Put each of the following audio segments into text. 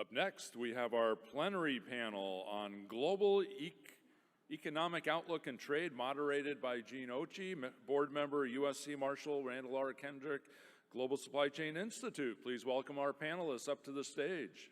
Up next, we have our plenary panel on global economic outlook and trade, moderated by Gene Ochi, board member, USC Marshal, Randall R. Kendrick, Global Supply Chain Institute. Please welcome our panelists up to the stage.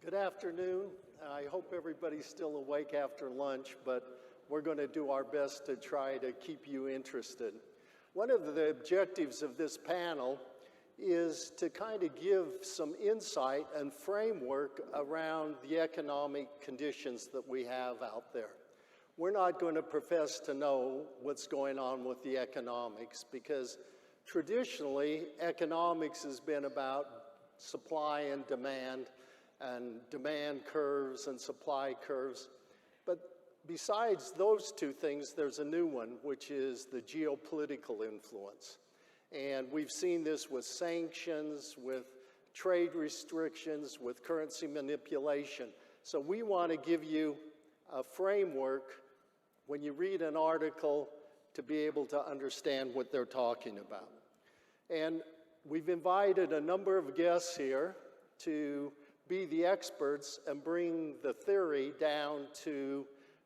Good afternoon. I hope everybody's still awake after lunch, but we're going to do our best to try to keep you interested. One of the objectives of this panel is to kind of give some insight and framework around the economic conditions that we have out there. We're not going to profess to know what's going on with the economics, because traditionally economics has been about supply and demand curves and supply curves. But besides those two things, there's a new one, which is the geopolitical influence. And we've seen this with sanctions, with trade restrictions, with currency manipulation. So we want to give you a framework when you read an article to be able to understand what they're talking about. And we've invited a number of guests here to be the experts and bring the theory down to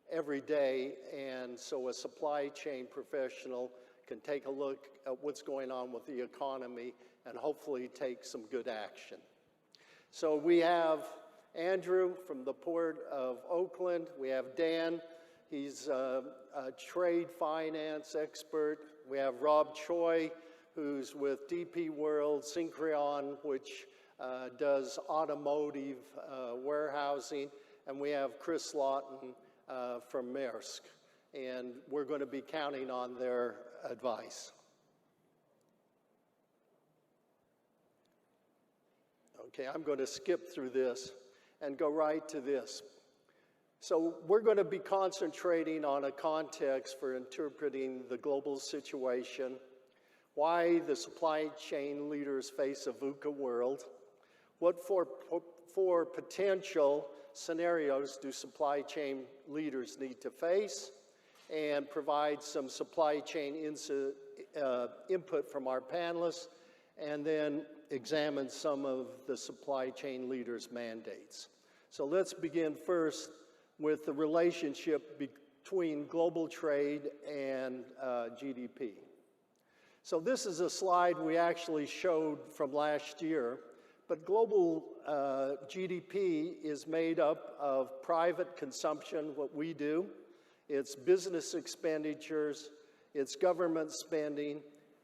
every day, and so a supply chain professional can take a look at what's going on with the economy and hopefully take some good action. So we have Andrew from the Port of Oakland. We have Dan, he's a trade finance expert. We have Rob Choy, who's with DP World, Syncreon, which does automotive warehousing, and we have Chris Slotten from Maersk, and we're going to be counting on their advice. Okay, I'm going to skip through this and go right to this. So we're going to be concentrating on a context for interpreting the global situation, why the supply chain leaders face a VUCA world, what for potential scenarios do supply chain leaders need to face, and provide some supply chain input from our panelists, and then examine some of the supply chain leaders' mandates. So let's begin first with the relationship between global trade and GDP. So this is a slide we actually showed from last year. But global GDP is made up of private consumption, what we do, it's business expenditures, it's government spending,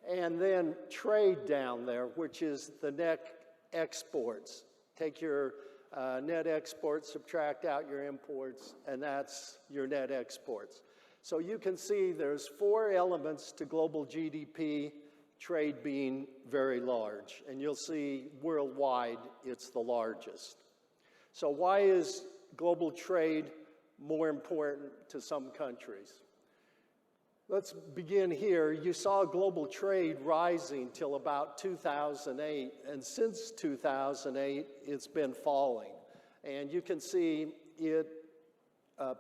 and then trade down there, which is the net exports. Take your net exports, subtract out your imports, and that's your net exports. So you can see there's 4 elements to global GDP, trade being very large, and you'll see worldwide it's the largest. So why is global trade more important to some countries? Let's begin here. You saw global trade rising till about 2008, and since 2008 it's been falling. And you can see it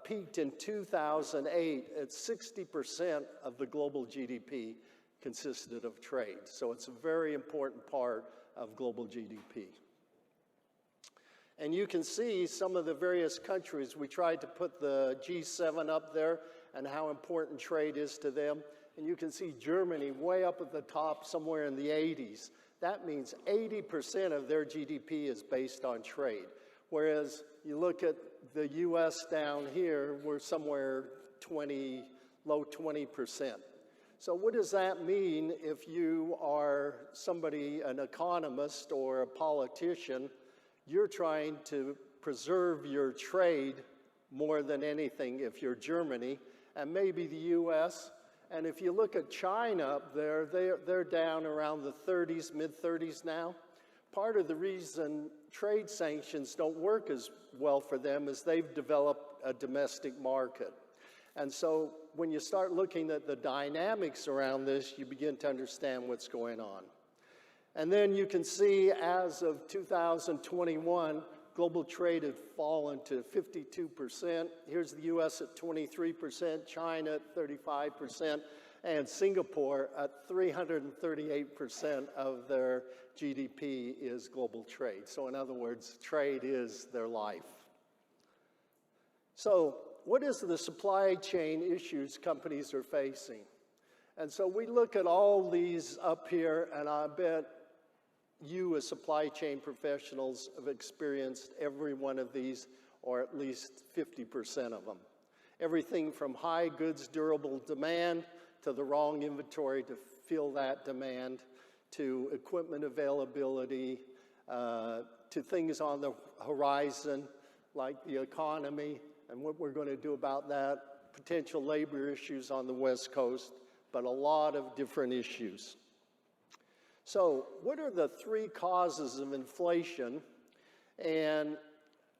peaked in 2008 at 60% of the global GDP consisted of trade. So it's a very important part of global GDP. And you can see some of the various countries. We tried to put the G7 up there and how important trade is to them. And you can see Germany way up at the top, somewhere in the 80s. That means 80% of their GDP is based on trade. Whereas you look at the US down here, we're somewhere low 20%. So what does that mean if you are somebody, an economist or a politician? You're trying to preserve your trade more than anything if you're Germany, and maybe the US. And if you look at China up there, they're down around the 30s, mid-30s now. part of the reason trade sanctions don't work as well for them is they've developed a domestic market. And so when you start looking at the dynamics around this, you begin to understand what's going on. And then you can see as of 2021, global trade had fallen to 52%. Here's the US at 23%, China at 35%, and Singapore at 338% of their GDP is global trade. So in other words, trade is their life. So what is the supply chain issues companies are facing? And so we look at all these up here, and I bet you as supply chain professionals have experienced every one of these, or at least 50% of them. Everything from high goods durable demand to the wrong inventory to fill that demand, to equipment availability, to things on the horizon like the economy and what we're going to do about that, potential labor issues on the West Coast, but a lot of different issues. So what are the three causes of inflation and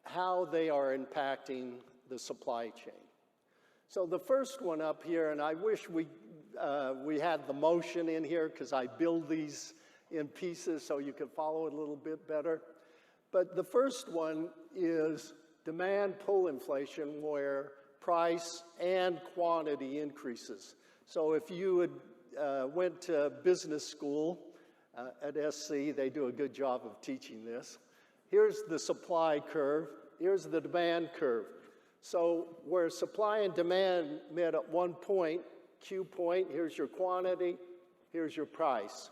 how they are impacting the supply chain? So the first one up here, and I wish we had the motion in here because I build these in pieces so you can follow it a little bit better. But the first one is demand pull inflation, where price and quantity increases. So if you had went to business school at SC, they do a good job of teaching this. Here's the supply curve, here's the demand curve. So where supply and demand met at one point, Q point, here's your quantity, here's your price.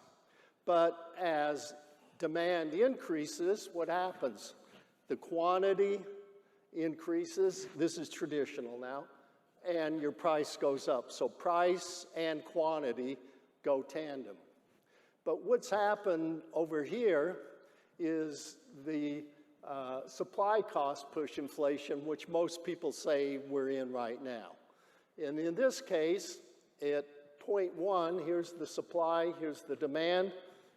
But as demand increases, what happens? The quantity increases, this is traditional now, and your price goes up. So price and quantity go tandem. But what's happened over here is the supply cost push inflation, which most people say we're in right now. And in this case, at point one, here's the supply, here's the demand,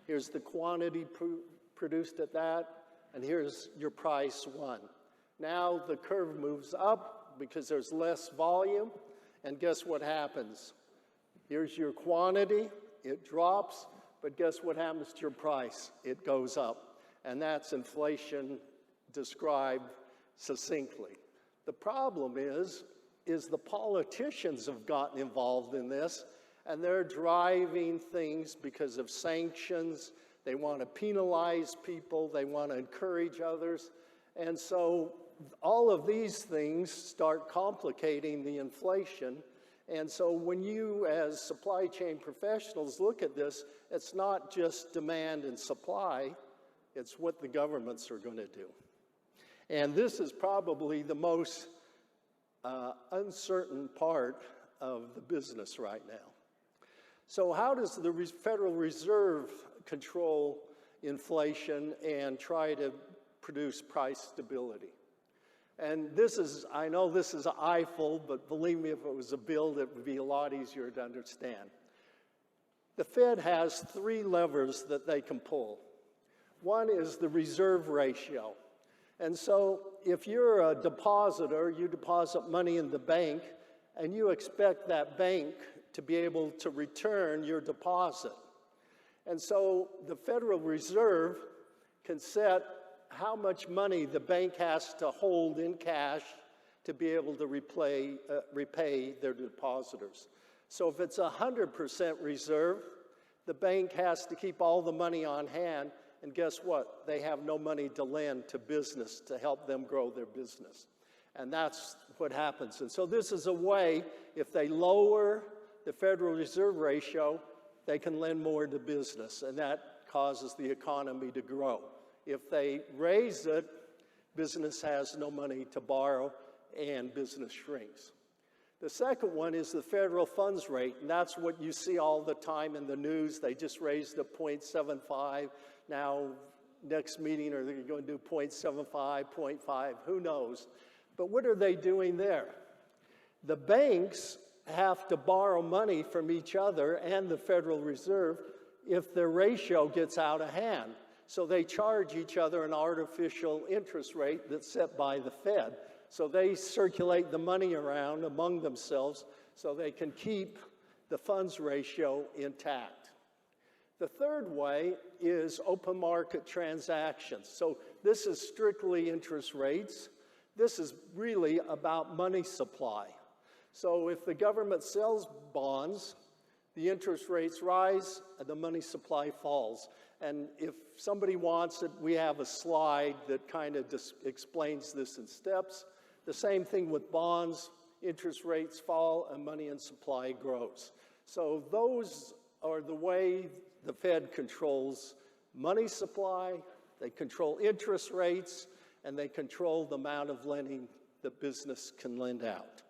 here's the quantity produced at that, and here's your price one. Now the curve moves up because there's less volume, and guess what happens? Here's your quantity, it drops, but guess what happens to your price? It goes up, and that's inflation described succinctly. The problem is the politicians have gotten involved in this, and they're driving things because of sanctions. They want to penalize people, they want to encourage others, and so all of these things start complicating the inflation. And so when you as supply chain professionals look at this, it's not just demand and supply, it's what the governments are going to do. And this is probably the most uncertain part of the business right now. So how does the Federal Reserve control inflation and try to produce price stability? And this is, I know this is an eyeful, but believe me, if it was a bill, it would be a lot easier to understand. The Fed has three levers that they can pull. One is the reserve ratio. And so if you're a depositor, you deposit money in the bank, and you expect that bank to be able to return your deposit. And so the Federal Reserve can set how much money the bank has to hold in cash to be able to repay their depositors. So if it's 100% reserve, the bank has to keep all the money on hand, and guess what? They have no money to lend to business to help them grow their business. And that's what happens. And so this is a way, if they lower the Federal Reserve ratio, they can lend more to business, and that causes the economy to grow. If they raise it, business has no money to borrow, and business shrinks. The second one is the federal funds rate, and that's what you see all the time in the news. They just raised it 0.75. Now, next meeting, are they going to do 0.75, 0.5? Who knows? But what are they doing there? The banks have to borrow money from each other and the Federal Reserve if their ratio gets out of hand. So they charge each other an artificial interest rate that's set by the Fed. So they circulate the money around among themselves so they can keep the funds ratio intact. The third way is open market transactions. So this is strictly interest rates. This is really about money supply. So if the government sells bonds, the interest rates rise and the money supply falls. And if somebody wants it, we have a slide that kind of explains this in steps. The same thing with bonds, interest rates fall and money and supply grows. So those are the way the Fed controls money supply, they control interest rates, and they control the amount of lending that business can lend out.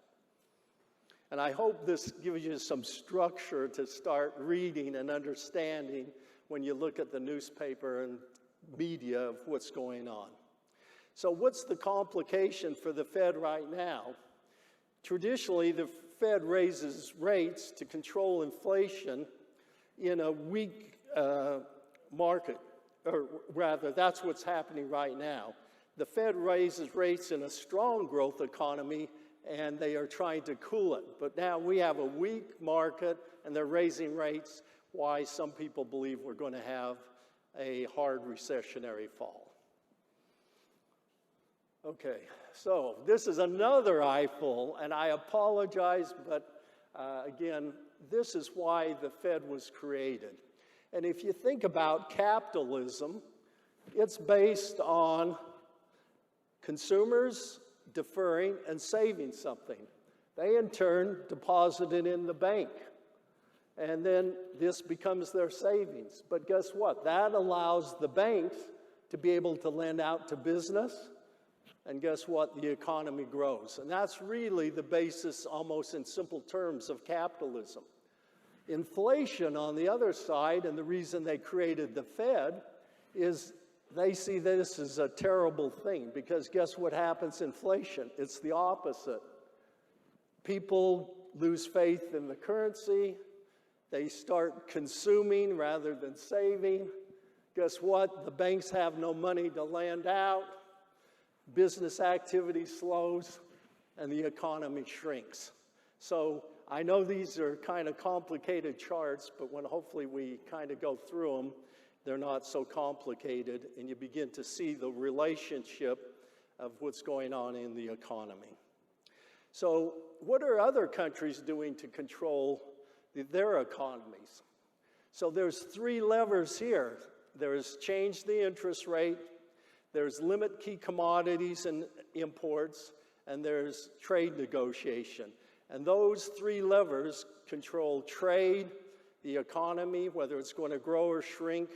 And I hope this gives you some structure to start reading and understanding when you look at the newspaper and media of what's going on. So what's the complication for the Fed right now? Traditionally, the Fed raises rates to control inflation in a weak market, or rather, that's what's happening right now. The Fed raises rates in a strong growth economy, and they are trying to cool it. But now we have a weak market, and they're raising rates, why some people believe we're going to have a hard recessionary fall. Okay, so this is another eyeful, and I apologize, but again, this is why the Fed was created. And if you think about capitalism, it's based on consumers deferring and saving something. They, in turn, deposit it in the bank. And then this becomes their savings. But guess what? That allows the banks to be able to lend out to business. And guess what? The economy grows. And that's really the basis, almost in simple terms, of capitalism. Inflation, on the other side, and the reason they created the Fed, is they see this as a terrible thing, because guess what happens in inflation? It's the opposite. People lose faith in the currency. They start consuming rather than saving. Guess what? The banks have no money to lend out. Business activity slows, and the economy shrinks. So I know these are kind of complicated charts, but when hopefully we kind of go through them, they're not so complicated, and you begin to see the relationship of what's going on in the economy. So what are other countries doing to control their economies? So there's three levers here. There's change the interest rate, there's limit key commodities and imports, and there's trade negotiation. And those three levers control trade, the economy, whether it's going to grow or shrink,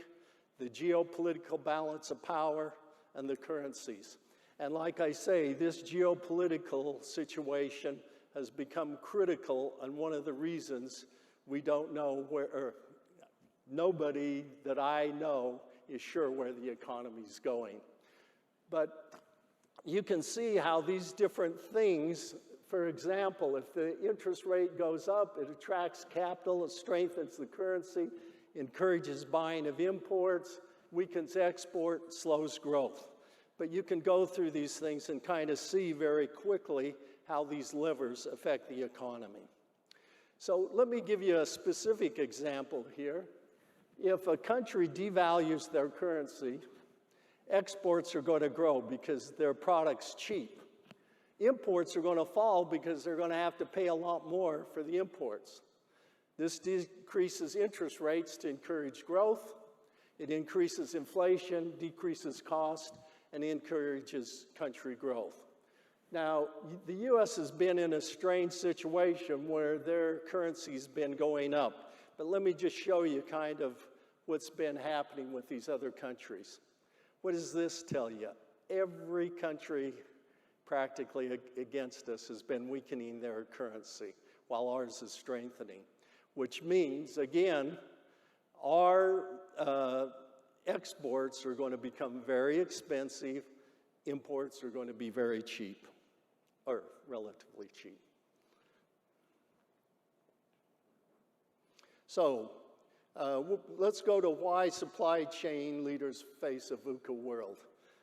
the geopolitical balance of power, and the currencies. And like I say, this geopolitical situation has become critical, and one of the reasons we don't know where, or nobody that I know is sure where the economy is going. But you can see how these different things, for example, if the interest rate goes up, it attracts capital, it strengthens the currency, encourages buying of imports, weakens export, slows growth. But you can go through these things and kind of see very quickly how these levers affect the economy. So let me give you a specific example here. If a country devalues their currency, exports are going to grow because their product's cheap. Imports are going to fall because they're going to have to pay a lot more for the imports. This decreases interest rates to encourage growth. It increases inflation, decreases cost, and encourages country growth. Now, the U.S. has been in a strange situation where their currency's been going up. But let me just show you kind of what's been happening with these other countries. What does this tell you? Every country practically against us has been weakening their currency while ours is strengthening, which means, again, our exports are going to become very expensive, imports are going to be very cheap, or relatively cheap. So Let's go to why supply chain leaders face a VUCA world.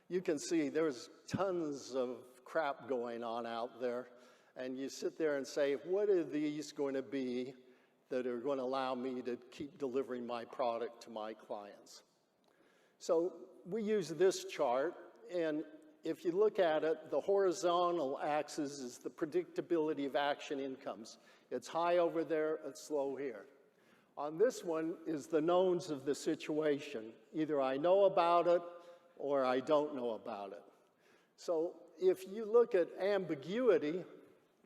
You can see there's tons of crap going on out there, and you sit there and say, what are these going to be that are going to allow me to keep delivering my product to my clients? So we use this chart, and if you look at it, the horizontal axis is the predictability of action incomes. It's high over there, it's low here. On this one is the knowns of the situation. Either I know about it or I don't know about it. So if you look at ambiguity,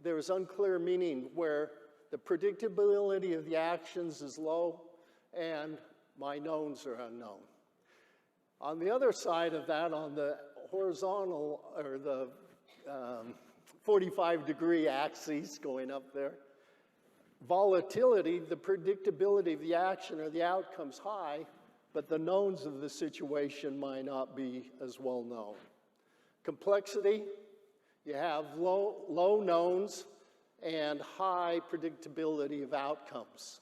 there's unclear meaning where the predictability of the actions is low and my knowns are unknown. On the other side of that, on the horizontal or the 45-degree axis going up there, volatility, the predictability of the action or the outcome's high, but the knowns of the situation might not be as well known. Complexity, you have low knowns and high predictability of outcomes.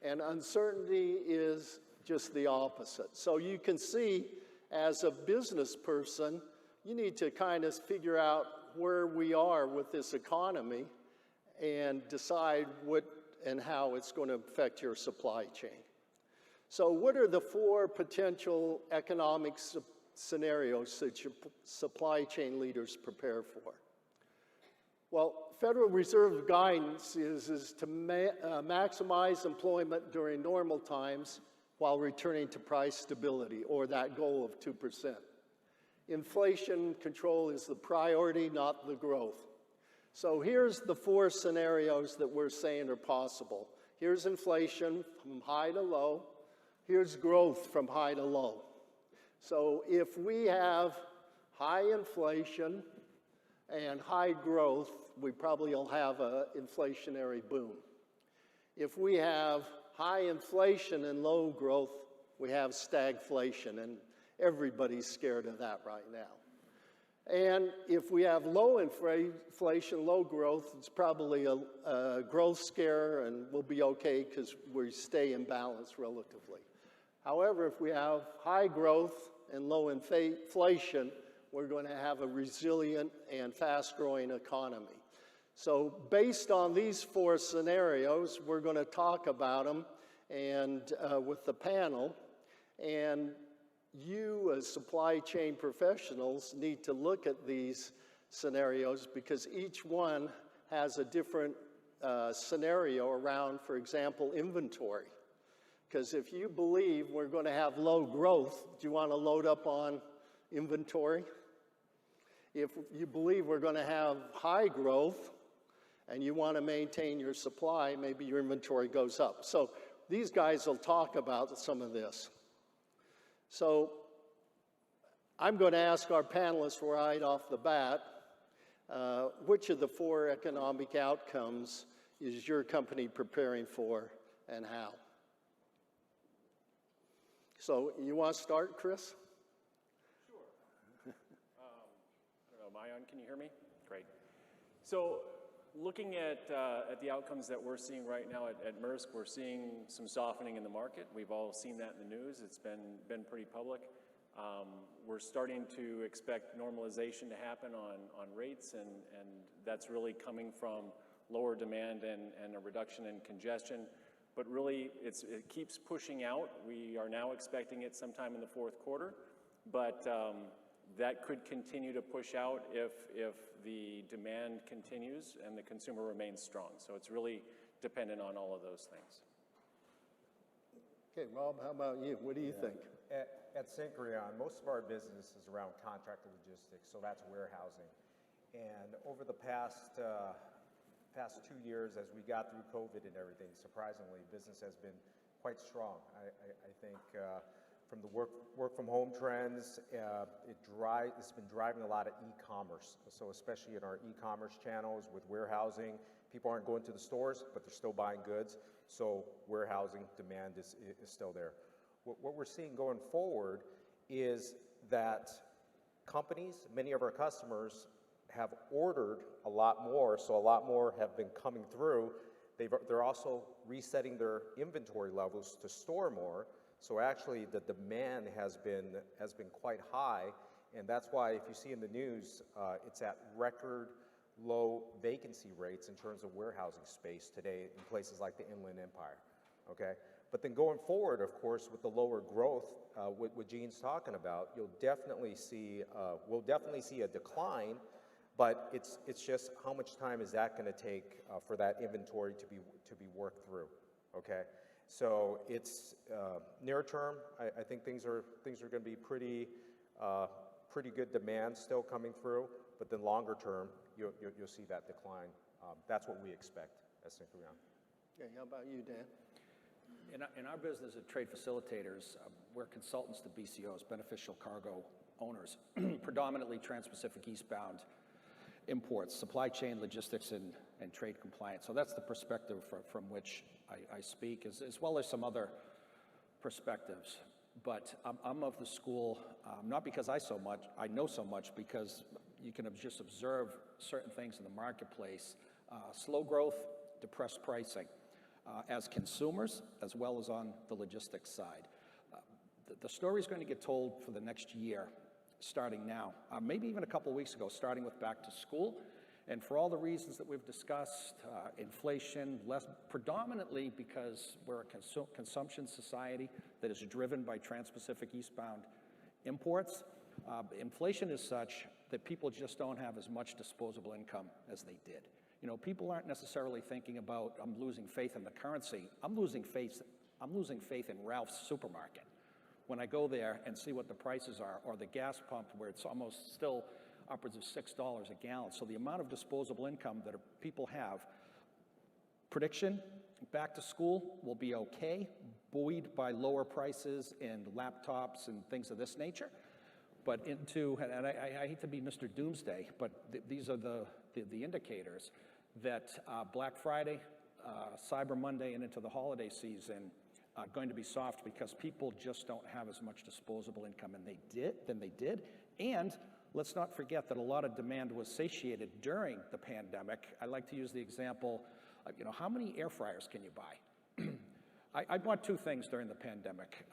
And uncertainty is just the opposite. So you can see, as a business person, you need to kind of figure out where we are with this economy and decide what and how it's going to affect your supply chain. So what are the 4 potential economic scenarios that your supply chain leaders prepare for? Well, Federal Reserve guidance is to maximize employment during normal times while returning to price stability, or that goal of 2%. Inflation control is the priority, not the growth. So here's the 4 scenarios that we're saying are possible. Here's inflation from high to low. Here's growth from high to low. So if we have high inflation and high growth, we probably will have an inflationary boom. If we have high inflation and low growth, we have stagflation, and everybody's scared of that right now. And if we have low inflation, low growth, it's probably a growth scare, and we'll be okay because we stay in balance relatively. However, if we have high growth and low inflation, we're going to have a resilient and fast-growing economy. So based on these 4 scenarios, we're going to talk about them and with the panel. And you, as supply chain professionals, need to look at these scenarios because each one has a different scenario around, for example, inventory. Because if you believe we're going to have low growth, do you want to load up on inventory? If you believe we're going to have high growth and you want to maintain your supply, maybe your inventory goes up. So these guys will talk about some of this. So I'm going to ask our panelists right off the bat, which of the 4 economic outcomes is your company preparing for and how? So you want to start, Chris? Sure. I don't know, am I on? Can you hear me? Great. So looking at the outcomes that we're seeing right now at Maersk, we're seeing some softening in the market. We've all seen that in the news. It's been pretty public. We're starting to expect normalization to happen on rates, and that's really coming from lower demand and a reduction in congestion. But really, it keeps pushing out. We are now expecting it sometime in the 4th quarter, but that could continue to push out if the demand continues and the consumer remains strong. So it's really dependent on all of those things. Okay, Rob, how about you? What do you think? At Syncreon, most of our business is around contracted logistics, so that's warehousing. And over the past 2 years, as we got through COVID and everything, surprisingly, business has been quite strong. I think from the work from home trends, it's been driving a lot of e-commerce. So especially in our e-commerce channels with warehousing, people aren't going to the stores, but they're still buying goods. So warehousing demand is still there. What we're seeing going forward is that companies, many of our customers, have ordered a lot more, so a lot more have been coming through. They're also resetting their inventory levels to store more. So actually the demand has been quite high, and that's why if you see in the news, it's at record low vacancy rates in terms of warehousing space today in places like the Inland Empire, okay? But then going forward, of course, with the lower growth, what Gene's talking about, we'll definitely see a decline, but it's just how much time is that going to take for that inventory to be worked through, okay? So it's near term. I think things are going to be pretty good demand still coming through, but then longer term, you'll see that decline. That's what we expect as Synchron. Okay, how about you, Dan? In our business at Trade Facilitators, we're consultants to BCOs, beneficial cargo owners, predominantly Trans-Pacific eastbound imports, supply chain logistics, and trade compliance. So that's the perspective from which I speak, as well as some other perspectives. But I'm of the school, not because I know so much, because you can just observe certain things in the marketplace. Slow growth, depressed pricing, as consumers, as well as on the logistics side. The story is going to get told for the next year, starting now, maybe even a couple of weeks ago, starting with back to school. And for all the reasons that we've discussed, inflation, predominantly because we're a consumption society that is driven by Trans-Pacific eastbound imports, inflation is such that people just don't have as much disposable income as they did. You know, people aren't necessarily thinking about, I'm losing faith in the currency. I'm losing faith in Ralph's supermarket. When I go there and see what the prices are, or the gas pump where it's almost still upwards of $6 a gallon. So the amount of disposable income that people have, prediction, back to school will be okay, buoyed by lower prices in laptops and things of this nature. But and I hate to be Mr. Doomsday, but these are the indicators that Black Friday, Cyber Monday, and into the holiday season are going to be soft because people just don't have as much disposable income than they did. And let's not forget that a lot of demand was satiated during the pandemic. I like to use the example of, how many air fryers can you buy? I bought two things during the pandemic,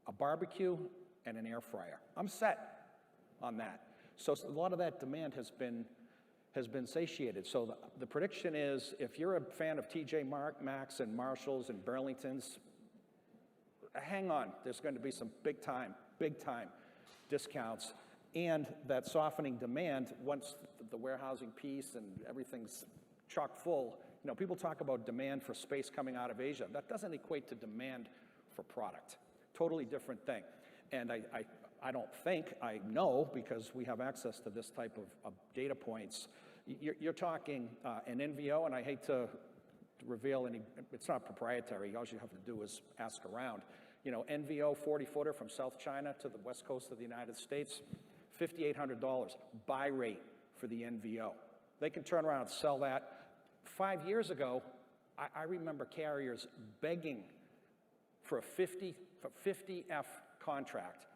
a barbecue and an air fryer. I'm set on that. So a lot of that demand has been satiated. So the prediction is, if you're a fan of TJ Maxx and Marshalls and Burlington's, hang on. There's going to be some big time discounts, and that softening demand once the warehousing piece and everything's chock full. People talk about demand for space coming out of Asia. That doesn't equate to demand for product. Totally different thing. And I don't think, I know, because we have access to this type of data points. You're talking an NVO, and I hate to reveal any, it's not proprietary. All you have to do is ask around. NVO 40-footer from South China to the west coast of the United States, $5,800 buy rate for the NVO. They can turn around and sell that. 5 years ago, I remember carriers begging for a 50F contract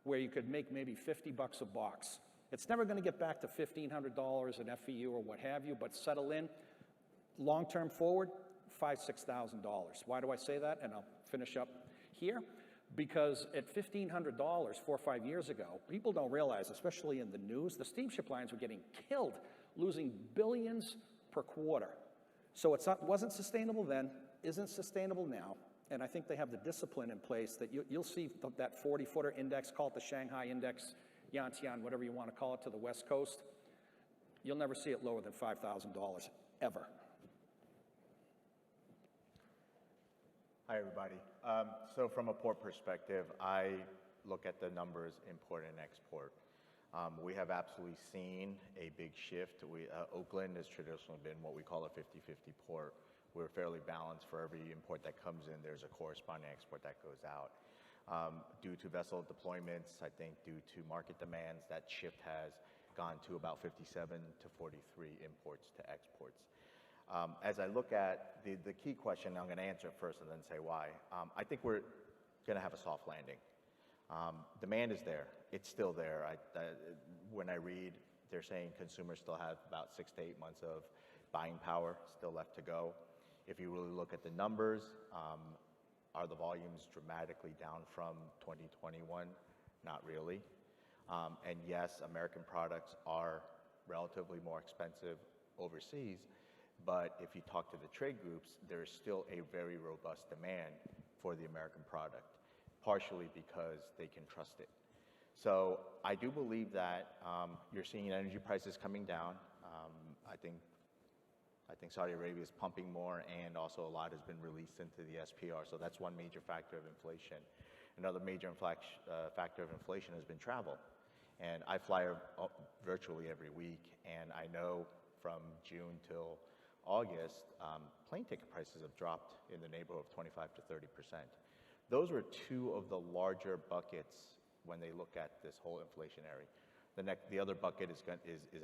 where you could make maybe $50 a box. It's never going to get back to $1,500 an FEU or what have you, but settle in. Long-term forward, $5,000, $6,000. Why do I say that? And I'll finish up here. Because at $1,500 4 or 5 years ago, people don't realize, especially in the news, the steamship lines were getting killed, losing billions per quarter. So it wasn't sustainable then, isn't sustainable now, and I think they have the discipline in place that you'll see that 40-footer index, call it the Shanghai index, Yantian, whatever you want to call it, to the West Coast. You'll never see it lower than $5,000, ever. Hi, everybody. So from a port perspective, I look at the numbers, import and export. We have absolutely seen a big shift. Oakland has traditionally been what we call a 50-50 port. We're fairly balanced. For every import that comes in, there's a corresponding export that goes out. Due to vessel deployments, I think due to market demands, that shift has gone to about 57 to 43 imports to exports. As I look at the key question, I'm going to answer it first and then say why. I think we're going to have a soft landing. Demand is there. It's still there. When I read, they're saying consumers still have about 6 to 8 months of buying power still left to go. If you really look at the numbers, are the volumes dramatically down from 2021? Not really. And yes, American products are relatively more expensive overseas, but if you talk to the trade groups, there is still a very robust demand for the American product, partially because they can trust it. So I do believe that you're seeing energy prices coming down. I think Saudi Arabia is pumping more, and also a lot has been released into the SPR, so that's one major factor of inflation. Another major factor of inflation has been travel. And I fly virtually every week, and I know from June till August, plane ticket prices have dropped in the neighborhood of 25 to 30%. Those were two of the larger buckets when they look at this whole inflationary. The other bucket is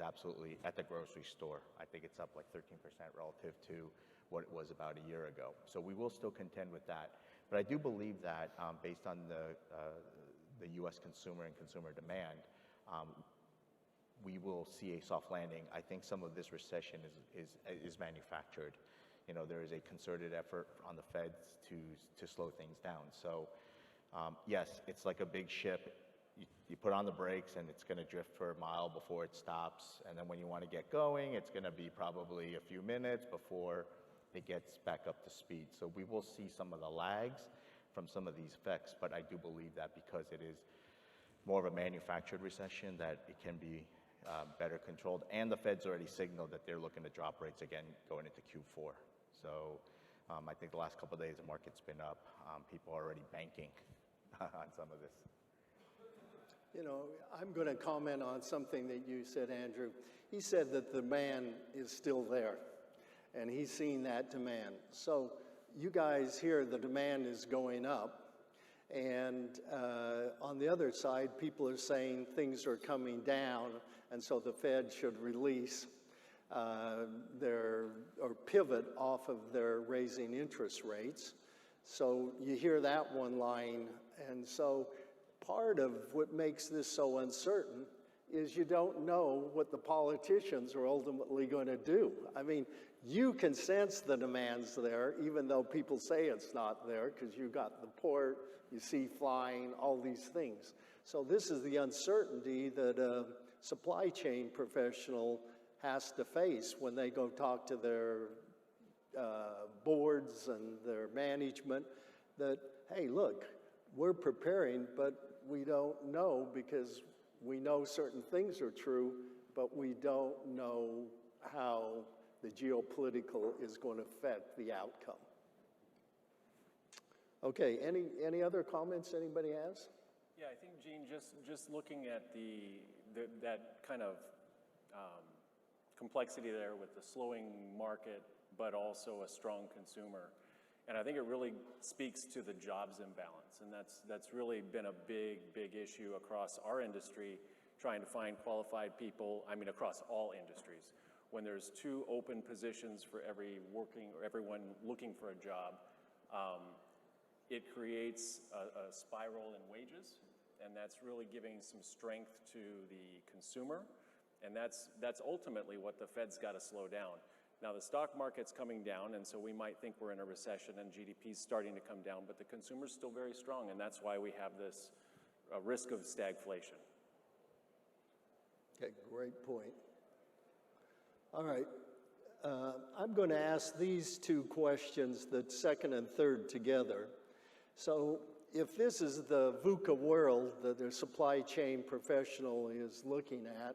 absolutely at the grocery store. I think it's up like 13% relative to what it was about a year ago. So we will still contend with that. But I do believe that based on the U.S. consumer and consumer demand, we will see a soft landing. I think some of this recession is manufactured. You know, there is a concerted effort on the Feds to slow things down. So yes, it's like a big ship. You put on the brakes and it's going to drift for a mile before it stops. And then when you want to get going, it's going to be probably a few minutes before it gets back up to speed. So we will see some of the lags from some of these effects, but I do believe that because it is more of a manufactured recession, that it can be better controlled. And the Fed's already signaled that they're looking to drop rates again going into Q4. So I think the last couple of days the market's been up. People are already banking on some of this. You know, I'm going to comment on something that you said, Andrew. He said that the demand is still there, and he's seen that demand. So you guys hear the demand is going up, and on the other side, people are saying things are coming down, and so the Fed should release or pivot off of their raising interest rates. So you hear that one line, and so part of what makes this so uncertain is you don't know what the politicians are ultimately going to do. I mean, you can sense the demands there, even though people say it's not there, because you got the port, you see flying, all these things. So this is the uncertainty that a supply chain professional has to face when they go talk to their boards and their management, that, hey, look, we're preparing, but we don't know, because we know certain things are true, but we don't know how the geopolitical is going to affect the outcome. Okay, any other comments anybody has? Yeah, I think, Gene, just looking at that kind of complexity there with the slowing market, but also a strong consumer. And I think it really speaks to the jobs imbalance. And that's really been a big issue across our industry, trying to find qualified people, I mean, across all industries. When there's 2 open positions for everyone looking for a job, it creates a spiral in wages, and that's really giving some strength to the consumer. And that's ultimately what the Fed's got to slow down. Now, the stock market's coming down, and so we might think we're in a recession and GDP's starting to come down, but the consumer's still very strong, and that's why we have this risk of stagflation. Okay, great point. All right, I'm going to ask these 2 questions, the second and third together. So if this is the VUCA world that the supply chain professional is looking at,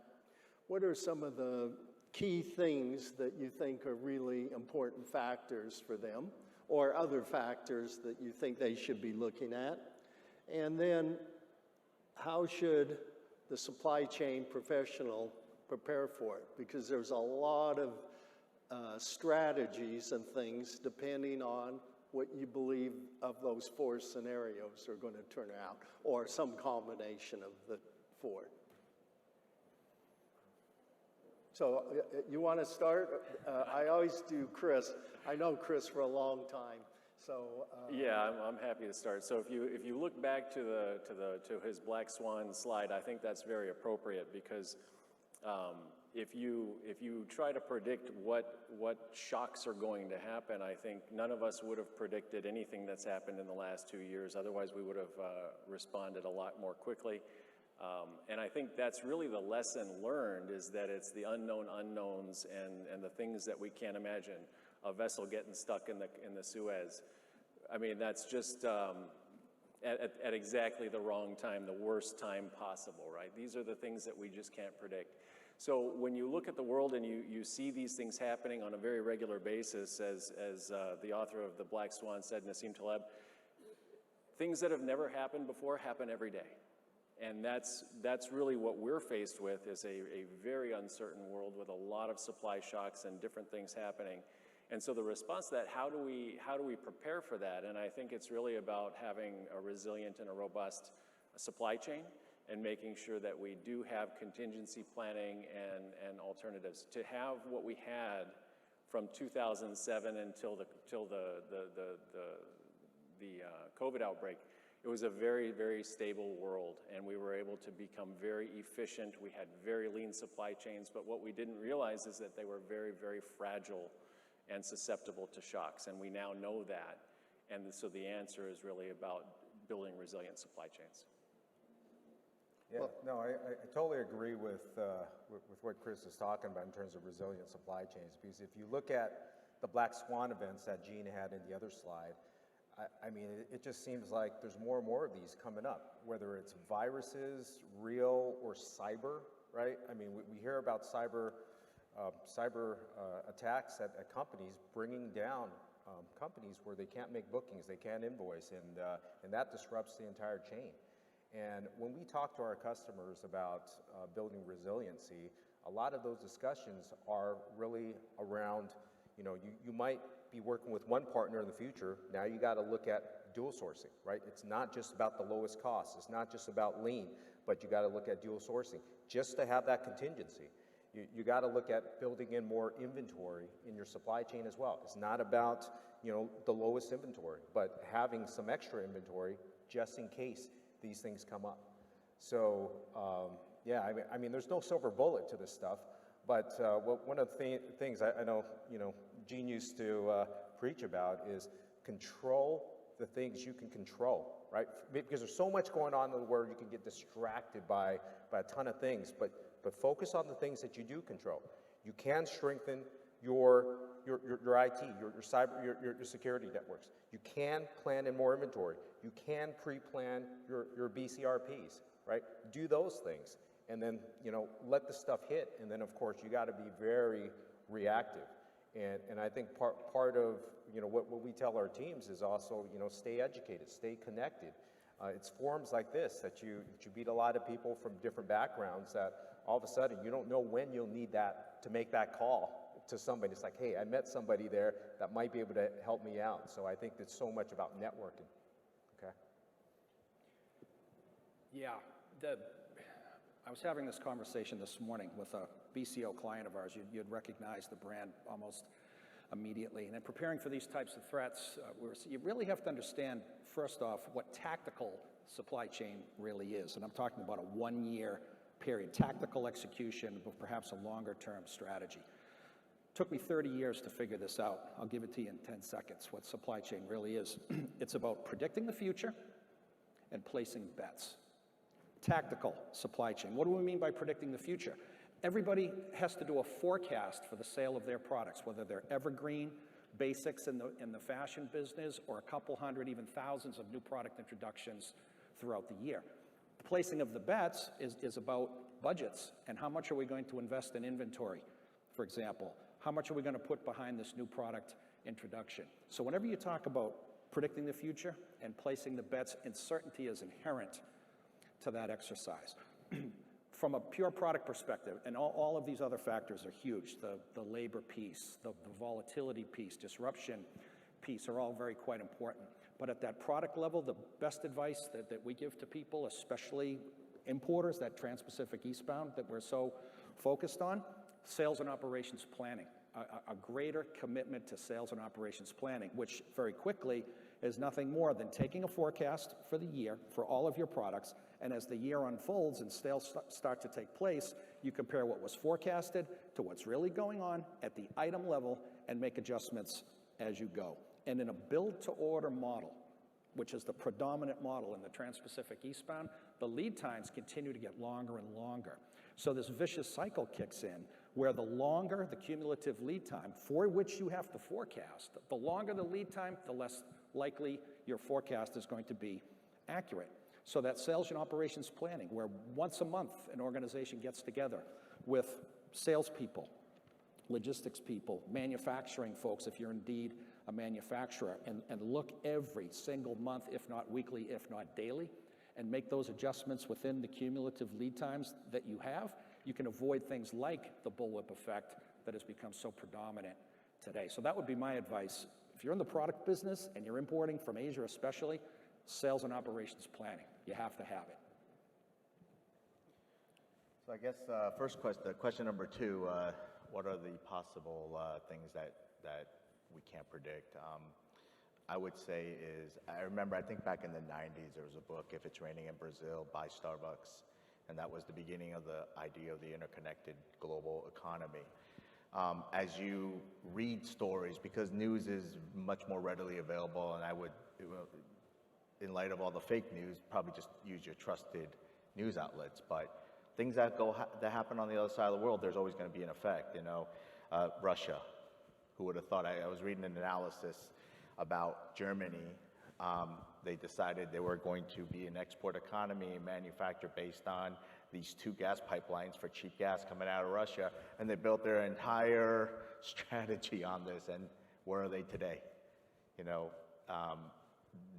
what are some of the key things that you think are really important factors for them, or other factors that you think they should be looking at? And then how should the supply chain professional prepare for it? Because there's a lot of strategies and things depending on what you believe of those 4 scenarios are going to turn out, or some combination of the 4. So you want to start? I always do Chris. I know Chris for a long time, so. Yeah, I'm happy to start. So if you look back to his Black Swan slide, I think that's very appropriate, because if you try to predict what shocks are going to happen, I think none of us would have predicted anything that's happened in the last 2 years. Otherwise, we would have responded a lot more quickly. And I think that's really the lesson learned, is that it's the unknown unknowns and the things that we can't imagine. A vessel getting stuck in the Suez. I mean, that's just at exactly the wrong time, the worst time possible, right? These are the things that we just can't predict. So when you look at the world and you see these things happening on a very regular basis, as the author of The Black Swan said, Nassim Taleb, things that have never happened before happen every day. And that's really what we're faced with, is a very uncertain world with a lot of supply shocks and different things happening. And so the response to that, how do we prepare for that? And I think it's really about having a resilient and a robust supply chain, and making sure that we do have contingency planning and alternatives. To have what we had from 2007 until the COVID outbreak, it was a very, very stable world, and we were able to become very efficient. We had very lean supply chains, but what we didn't realize is that they were very, very fragile and susceptible to shocks, and we now know that. And so the answer is really about building resilient supply chains. Yeah, no, I totally agree with what Chris is talking about in terms of resilient supply chains, because if you look at the Black Swan events that Gene had in the other slide, I mean, it just seems like there's more and more of these coming up, whether it's viruses, real, or cyber, right? I mean, we hear about cyber attacks at companies, bringing down companies where they can't make bookings, they can't invoice, and that disrupts the entire chain. And when we talk to our customers about building resiliency, a lot of those discussions are really around, you might be working with one partner in the future. Now you got to look at dual sourcing, right? It's not just about the lowest cost. It's not just about lean, but you got to look at dual sourcing just to have that contingency. You got to look at building in more inventory in your supply chain as well. It's not about, the lowest inventory, but having some extra inventory just in case these things come up. So, yeah, I mean, there's no silver bullet to this stuff, but one of the things I know, Gene used to preach about is control the things you can control, right? Because there's so much going on in the world, you can get distracted by a ton of things, but focus on the things that you do control. You can strengthen your IT, your cyber, your security networks. You can plan in more inventory. You can pre-plan your BCRPs, right? Do those things, and then let the stuff hit. And then of course you got to be very reactive. And I think part of what we tell our teams is also stay educated, stay connected. It's forums like this that you meet a lot of people from different backgrounds that all of a sudden you don't know when you'll need that to make that call to somebody. It's like, hey, I met somebody there that might be able to help me out. So I think it's so much about networking. Okay. Yeah, I was having this conversation this morning with a BCO client of ours. You'd recognize the brand almost immediately. And in preparing for these types of threats, you really have to understand, first off, what tactical supply chain really is. And I'm talking about a 1-year period, tactical execution of perhaps a longer-term strategy. Took me 30 years to figure this out. I'll give it to you in 10 seconds, what supply chain really is. It's about predicting the future and placing bets. Tactical supply chain. What do we mean by predicting the future? Everybody has to do a forecast for the sale of their products, whether they're evergreen, basics in the fashion business, or a couple hundred, even thousands of new product introductions throughout the year. The placing of the bets is about budgets and how much are we going to invest in inventory, for example. How much are we going to put behind this new product introduction? So whenever you talk about predicting the future and placing the bets, uncertainty is inherent to that exercise. From a pure product perspective, and all of these other factors are huge, the labor piece, the volatility piece, disruption piece are all quite important. But at that product level, the best advice that we give to people, especially importers, that Trans-Pacific eastbound that we're so focused on, sales and operations planning. A greater commitment to sales and operations planning, which very quickly is nothing more than taking a forecast for the year for all of your products, and as the year unfolds and sales start to take place, You compare what was forecasted to what's really going on at the item level and make adjustments as you go. And in a build-to-order model, which is the predominant model in the Trans-Pacific eastbound, the lead times continue to get longer and longer. So this vicious cycle kicks in where the longer the cumulative lead time for which you have to forecast, the longer the lead time, the less likely your forecast is going to be accurate. So that sales and operations planning, where once a month an organization gets together with salespeople, logistics people, manufacturing folks, if you're indeed a manufacturer, and look every single month, if not weekly, if not daily, and make those adjustments within the cumulative lead times that you have, you can avoid things like the bullwhip effect that has become so predominant today. So that would be my advice. If you're in the product business and you're importing from Asia especially, sales and operations planning, you have to have it. So I guess question number two, what are the possible things that we can't predict? I would say is, I think back in the 90s, there was a book, If It's Raining in Brazil by Starbucks, and that was the beginning of the idea of the interconnected global economy. As you read stories, because news is much more readily available, and in light of all the fake news, probably just use your trusted news outlets. But things that happen on the other side of the world, there's always going to be an effect. Russia, who would have thought? I was reading an analysis about Germany. They decided they were going to be an export economy, manufacture based on these two gas pipelines for cheap gas coming out of Russia, and they built their entire strategy on this. And where are they today?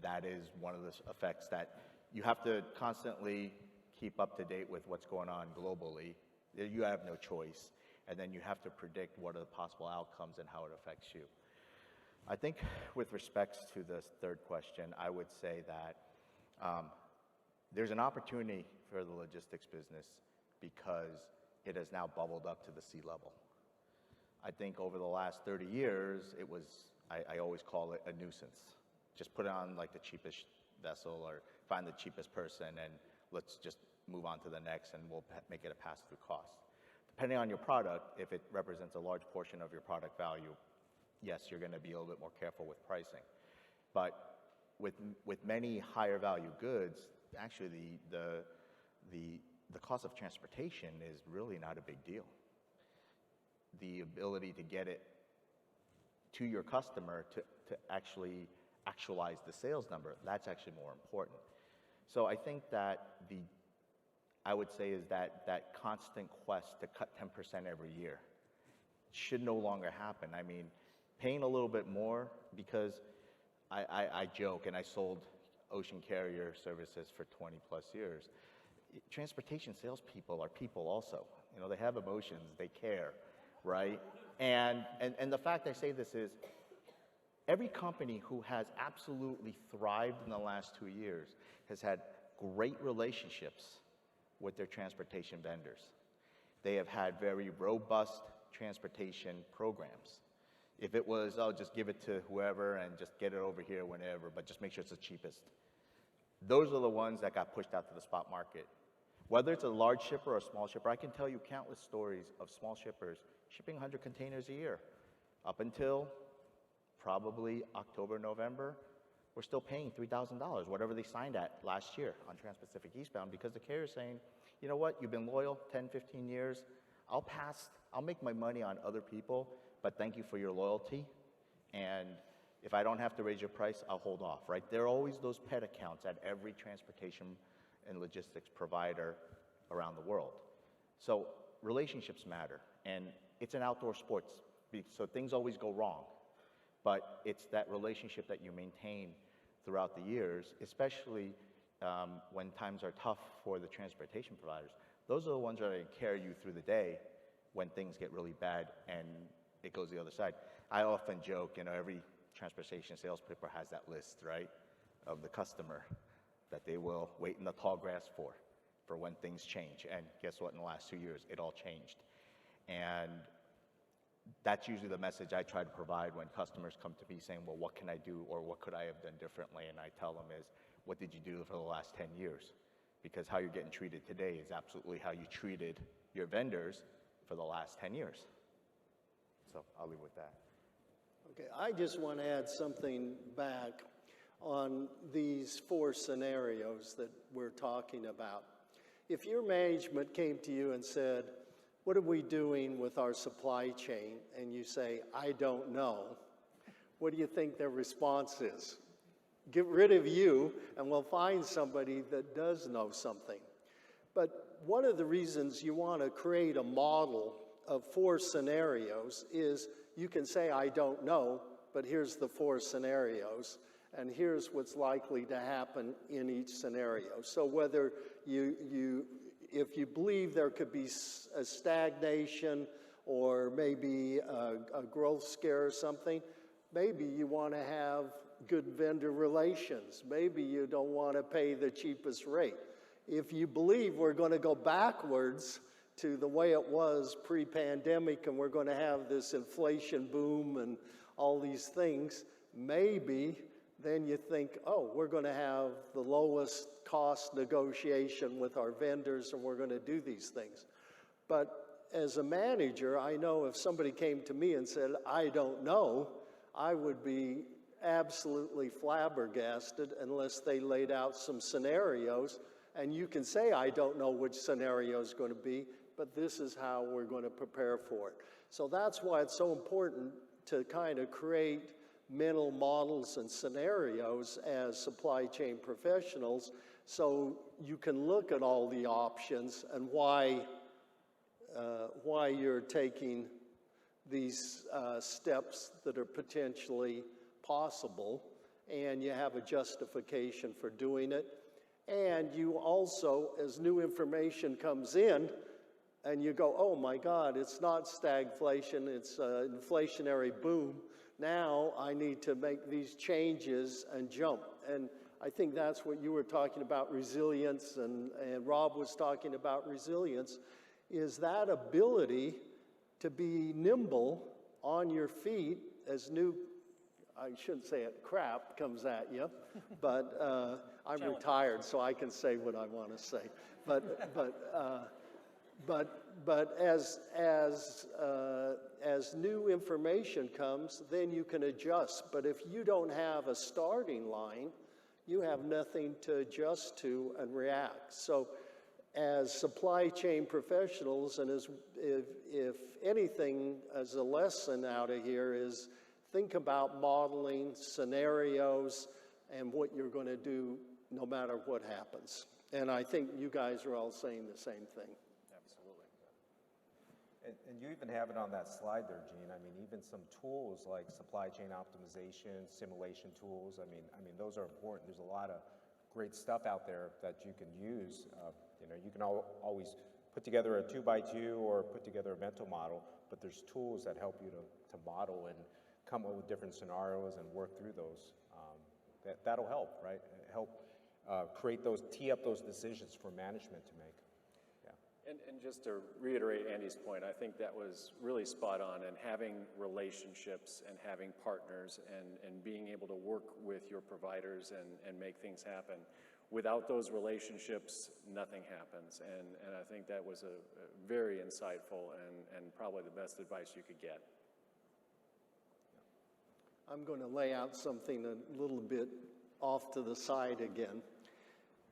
That is one of the effects that you have to constantly keep up to date with what's going on globally. You have no choice. And then you have to predict what are the possible outcomes and how it affects you. I think with respects to this third question, I would say that there's an opportunity for the logistics business because it has now bubbled up to the sea level. I think over the last 30 years, it was, I always call it a nuisance. Just put it on like the cheapest vessel or find the cheapest person and let's just move on to the next and we'll make it a pass-through cost. Depending on your product, if it represents a large portion of your product value, yes, you're going to be a little bit more careful with pricing. But with many higher value goods, actually the cost of transportation is really not a big deal. The ability to get it to your customer to actualize the sales number, that's actually more important. So I think that I would say is that constant quest to cut 10% every year should no longer happen. I mean, paying a little bit more because I joke, and I sold ocean carrier services for 20 plus years. Transportation salespeople are people also. They have emotions, they care, right? And the fact I say this is, every company who has absolutely thrived in the last 2 years has had great relationships with their transportation vendors. They have had very robust transportation programs. If it was, oh, just give it to whoever and just get it over here whenever, but just make sure it's the cheapest. Those are the ones that got pushed out to the spot market. Whether it's a large shipper or a small shipper, I can tell you countless stories of small shippers shipping 100 containers a year. Up until probably October, November, we're still paying $3,000, whatever they signed at last year on Trans-Pacific eastbound, because the carrier's saying, you know what, you've been loyal 10, 15 years, I'll make my money on other people, but thank you for your loyalty, and if I don't have to raise your price, I'll hold off, right? There are always those pet accounts at every transportation and logistics provider around the world. So relationships matter, and it's an outdoor sport, so things always go wrong. But it's that relationship that you maintain throughout the years, especially when times are tough for the transportation providers. Those are the ones that are going to carry you through the day when things get really bad and it goes the other side. I often joke, every transportation salesperson has that list, right, of the customer that they will wait in the tall grass for when things change. And guess what? In the last 2 years, it all changed. And that's usually the message I try to provide when customers come to me saying, well, what can I do or what could I have done differently? And I tell them is, what did you do for the last 10 years? because how you're getting treated today is absolutely how you treated your vendors for the last 10 years. So I'll leave with that. Okay, I just want to add something back on these 4 scenarios that we're talking about. If your management came to you and said, what are we doing with our supply chain? And you say, I don't know. What do you think their response is? Get rid of you and we'll find somebody that does know something. But one of the reasons you want to create a model of 4 scenarios is you can say, I don't know, but here's the 4 scenarios, and here's what's likely to happen in each scenario. So whether if you believe there could be a stagnation or maybe a growth scare or something, maybe you want to have good vendor relations. Maybe you don't want to pay the cheapest rate. If you believe we're going to go backwards to the way it was pre-pandemic and we're going to have this inflation boom and all these things, maybe then you think, oh, we're going to have the lowest cost negotiation with our vendors and we're going to do these things. But as a manager, I know if somebody came to me and said, I don't know, I would be absolutely flabbergasted unless they laid out some scenarios. And you can say, I don't know which scenario is going to be, but this is how we're going to prepare for it. So that's why it's so important to kind of create mental models and scenarios as supply chain professionals so you can look at all the options and why you're taking these steps that are potentially possible, and you have a justification for doing it. And you also, as new information comes in, and you go, oh my God, it's not stagflation, it's an inflationary boom. Now I need to make these changes and jump. And I think that's what you were talking about, resilience, and Rob was talking about resilience, is that ability to be nimble on your feet as new, I shouldn't say it, crap comes at you, but I'm retired, so I can say what I want to say. But as new information comes, then you can adjust. But if you don't have a starting line, you have nothing to adjust to and react. So as supply chain professionals, and as if anything as a lesson out of here is think about modeling scenarios and what you're going to do no matter what happens. And I think you guys are all saying the same thing. Absolutely. And you even have it on that slide there, Gene. I mean, even some tools like supply chain optimization, simulation tools. I mean, those are important. There's a lot of great stuff out there that you can use. You can always put together a 2x2 or put together a mental model, but there's tools that help you to model and come up with different scenarios and work through those. That'll help, right? Help tee up those decisions for management to make. And just to reiterate Andy's point, I think that was really spot on, and having relationships and having partners and being able to work with your providers and make things happen. Without those relationships, nothing happens. And I think that was a very insightful and probably the best advice you could get. I'm going to lay out something a little bit off to the side again.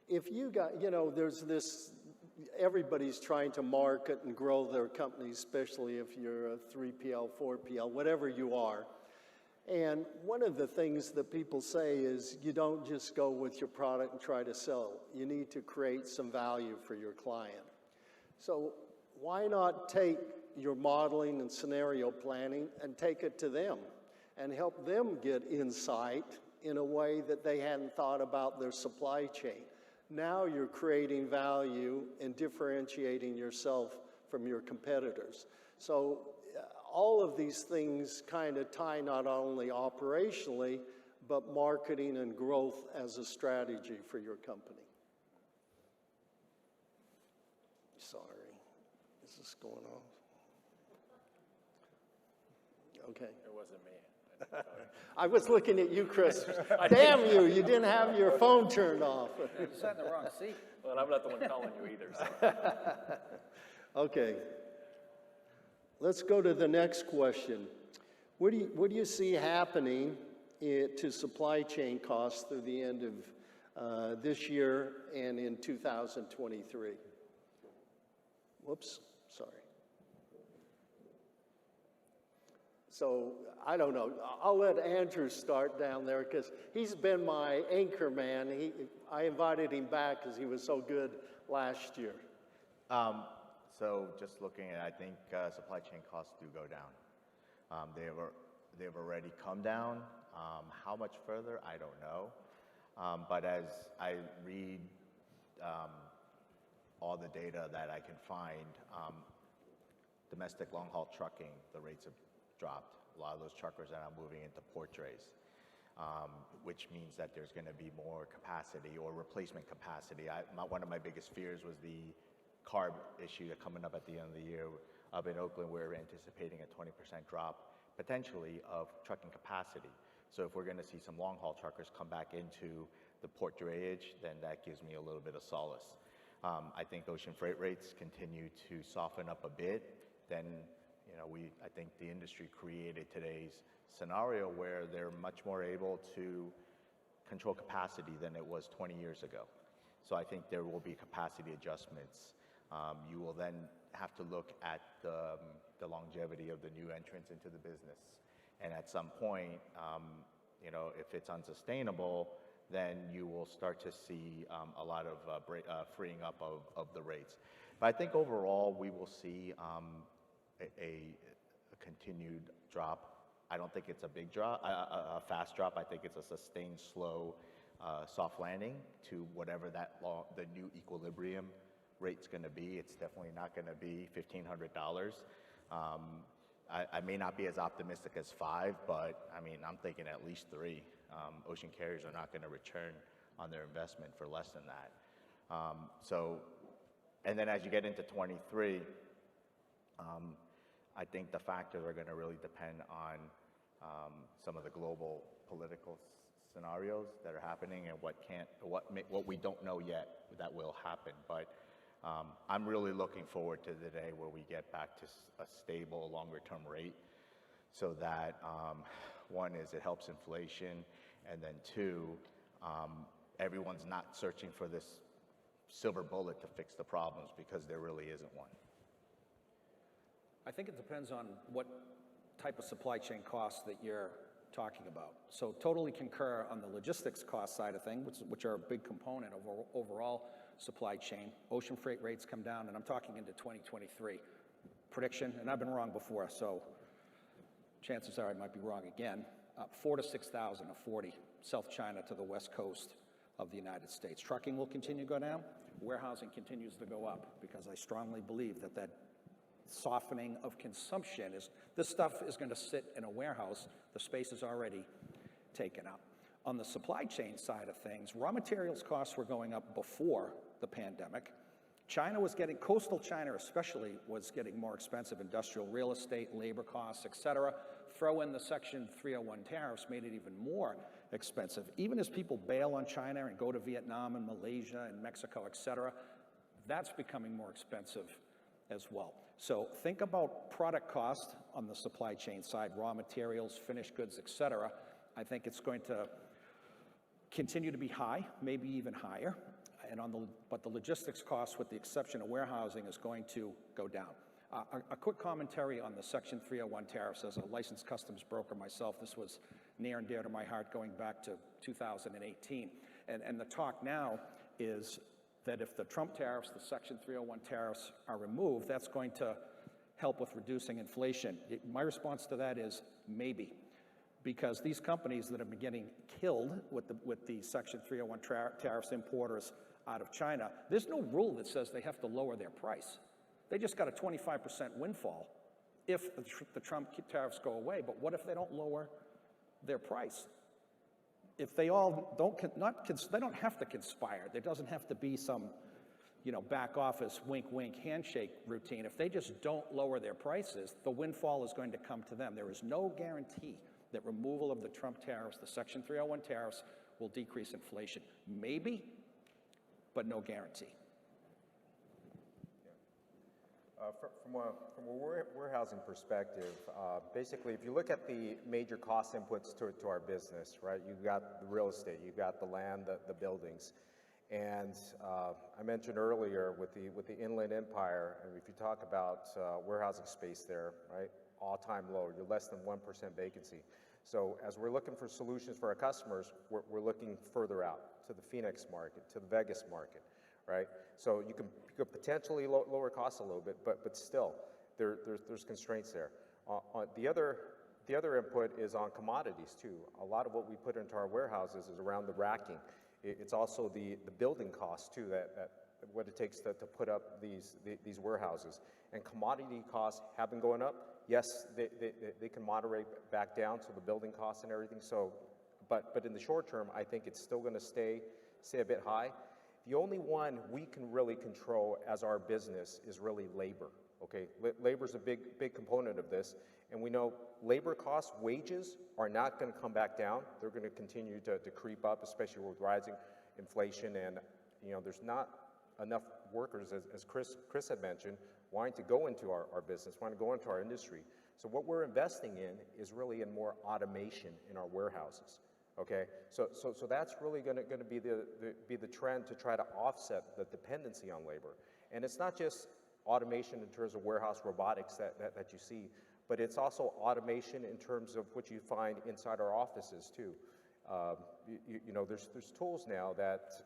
If you got, there's this, everybody's trying to market and grow their company, especially if you're a 3PL, 4PL, whatever you are. And one of the things that people say is you don't just go with your product and try to sell. You need to create some value for your client. So why not take your modeling and scenario planning and take it to them and help them get insight in a way that they hadn't thought about their supply chain? Now you're creating value and differentiating yourself from your competitors. So all of these things kind of tie not only operationally, but marketing and growth as a strategy for your company. Sorry, is this going on? Okay. It wasn't me. I was looking at you, Chris. Damn you, you didn't have your phone turned off. You sat in the wrong seat. Well, And I'm not the one calling you either, so. Okay. Let's go to the next question. What do you see happening to supply chain costs through the end of this year and in 2023? Whoops, sorry. So, I don't know. I'll let Andrew start down there because he's been my anchor man. I invited him back because he was so good last year. So just looking at, I think supply chain costs do go down. They've already come down. How much further, I don't know. But as I read all the data that I can find, domestic long-haul trucking, the rates have dropped. A lot of those truckers are now moving into port trays, which means that there's going to be more capacity or replacement capacity. One of my biggest fears was the carb issue coming up at the end of the year. Up in Oakland, we're anticipating a 20% drop, potentially, of trucking capacity. So if we're going to see some long-haul truckers come back into the port drayage, then that gives me a little bit of solace. I think ocean freight rates continue to soften up a bit. Then, I think the industry created today's scenario where they're much more able to control capacity than it was 20 years ago. So I think there will be capacity adjustments. You will then have to look at the longevity of the new entrants into the business. And at some point, if it's unsustainable, then you will start to see a lot of freeing up of the rates. But I think overall, we will see a continued drop. I don't think it's a big drop, a fast drop. I think it's a sustained, slow, soft landing to whatever the new equilibrium rate's going to be. It's definitely not going to be $1,500. I may not be as optimistic as 5, but I'm thinking at least 3. Ocean carriers are not going to return on their investment for less than that. And then as you get into 23, I think the factors are going to really depend on some of the global political scenarios that are happening and what we don't know yet that will happen. But I'm really looking forward to the day where we get back to a stable, longer-term rate, so that one is it helps inflation, and then 2, everyone's not searching for this silver bullet to fix the problems, because there really isn't one. I think it depends on what type of supply chain costs that you're talking about. So totally concur on the logistics cost side of things, which are a big component of overall supply chain. Ocean freight rates come down, and I'm talking into 2023. Prediction, and I've been wrong before, so chances are I might be wrong again, 4,000 to 6,000 of 40, South China to the west coast of the United States. Trucking will continue to go down. Warehousing continues to go up, because I strongly believe that softening of consumption this stuff is going to sit in a warehouse. The space is already taken up. On the supply chain side of things, raw materials costs were going up before the pandemic. Coastal China especially, was getting more expensive. Industrial real estate, labor costs, et cetera. Throw in the Section 301 tariffs, made it even more expensive. Even as people bail on China and go to Vietnam and Malaysia and Mexico, et cetera, that's becoming more expensive as well. So think about product cost on the supply chain side, raw materials, finished goods, et cetera. I think it's going to continue to be high, maybe even higher. But the logistics cost, with the exception of warehousing, is going to go down. A quick commentary on the Section 301 tariffs. As a licensed customs broker myself, this was near and dear to my heart going back to 2018. And the talk now is that if the Trump tariffs, the Section 301 tariffs, are removed, that's going to help with reducing inflation. My response to that is maybe, because these companies that have been getting killed with the Section 301 tariffs, importers out of China, there's no rule that says they have to lower their price. They just got a 25% windfall if the Trump tariffs go away. But what if they don't lower their price? If they all they don't have to conspire. There doesn't have to be some, back office wink, wink, handshake routine. If they just don't lower their prices, the windfall is going to come to them. There is no guarantee that removal of the Trump tariffs, the Section 301 tariffs, will decrease inflation. Maybe, but no guarantee. From a warehousing perspective, basically, if you look at the major cost inputs to our business, right, you've got the real estate, you've got the land, the buildings. And I mentioned earlier with the Inland Empire, and if you talk about warehousing space there, right, all-time low, you're less than 1% vacancy. So as we're looking for solutions for our customers, we're looking further out to the Phoenix market, to the Vegas market, right? So you can potentially lower costs a little bit, but still, there's constraints there. The other input is on commodities too. A lot of what we put into our warehouses is around the racking. It's also the building costs too, that what it takes to put up these warehouses. And commodity costs have been going up. Yes, they can moderate back down to the building costs and everything. So, but in the short term, I think it's still going to stay a bit high. The only one we can really control as our business is really labor. Okay, labor is a big component of this, and we know labor costs, wages are not going to come back down. They're going to continue to creep up, especially with rising inflation, and there's not enough workers, as Chris had mentioned, wanting to go into our business, wanting to go into our industry. So what we're investing in is really in more automation in our warehouses. Okay, so that's really going to be the trend to try to offset the dependency on labor, and it's not just automation in terms of warehouse robotics that you see, but it's also automation in terms of what you find inside our offices too. There's tools now that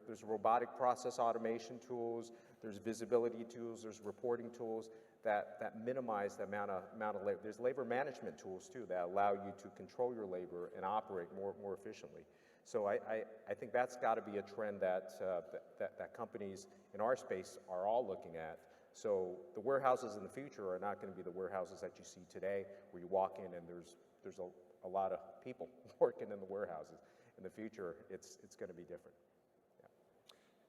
there's robotic process automation tools, there's visibility tools, there's reporting tools that minimize the amount of labor. There's labor management tools too that allow you to control your labor and operate more efficiently. So I think that's got to be a trend that companies in our space are all looking at. So the warehouses in the future are not going to be the warehouses that you see today, where you walk in and there's a lot of people working in the warehouses. In the future, it's going to be different.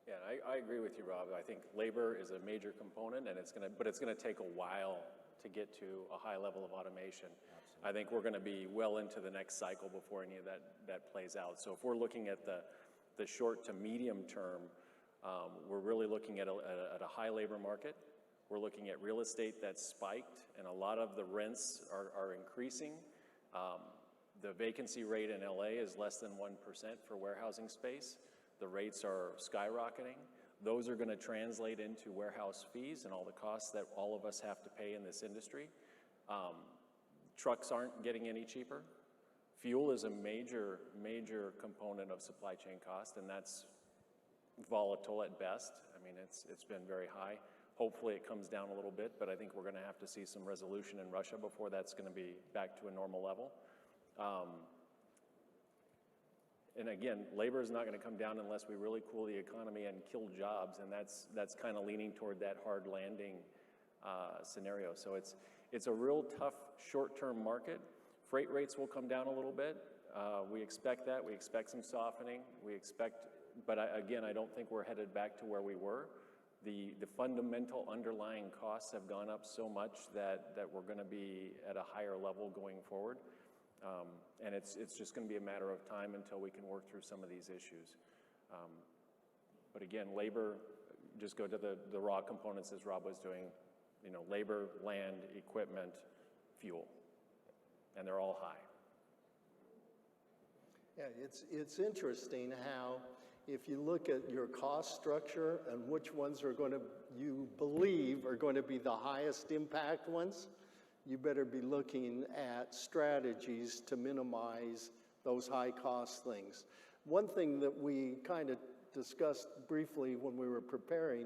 Yeah, I agree with you, Rob. I think labor is a major component, and it's going to take a while to get to a high level of automation. Absolutely. I think we're going to be well into the next cycle before any of that plays out. So if we're looking at the short to medium term, we're really looking at a high labor market. We're looking at real estate that's spiked, and a lot of the rents are increasing. The vacancy rate in LA is less than 1% for warehousing space. The rates are skyrocketing. Those are going to translate into warehouse fees and all the costs that all of us have to pay in this industry. Trucks aren't getting any cheaper. Fuel is a major component of supply chain cost, and that's volatile at best. I mean, it's been very high. Hopefully it comes down a little bit, but I think we're going to have to see some resolution in Russia before that's going to be back to a normal level. And again, labor is not going to come down unless we really cool the economy and kill jobs, and that's kind of leaning toward that hard landing scenario. So it's a real tough short-term market. Freight rates will come down a little bit. We expect that. We expect some softening. But again, I don't think we're headed back to where we were. The fundamental underlying costs have gone up so much that we're going to be at a higher level going forward. And it's just going to be a matter of time until we can work through some of these issues. But again, labor, just go to the raw components as Rob was doing, labor, land, equipment, fuel, and they're all high. Yeah, it's interesting how if you look at your cost structure and which ones you believe are going to be the highest impact ones, you better be looking at strategies to minimize those high cost things. One thing that we kind of discussed briefly when we were preparing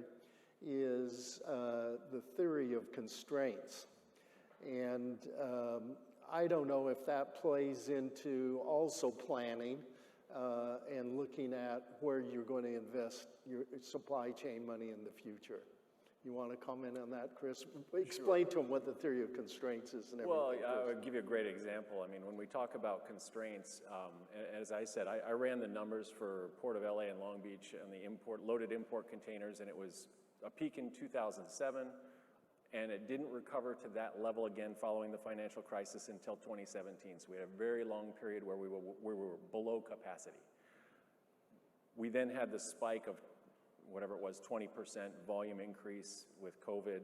is the theory of constraints. And I don't know if that plays into also planning and looking at where you're going to invest your supply chain money in the future. You want to comment on that, Chris? Explain to them what the theory of constraints is and everything. Well, I would give you a great example. I mean, when we talk about constraints, as I said, I ran the numbers for Port of LA and Long Beach and the loaded import containers, and it was a peak in 2007, and it didn't recover to that level again following the financial crisis until 2017. So we had a very long period where we were below capacity. We then had the spike of whatever it was, 20% volume increase with COVID,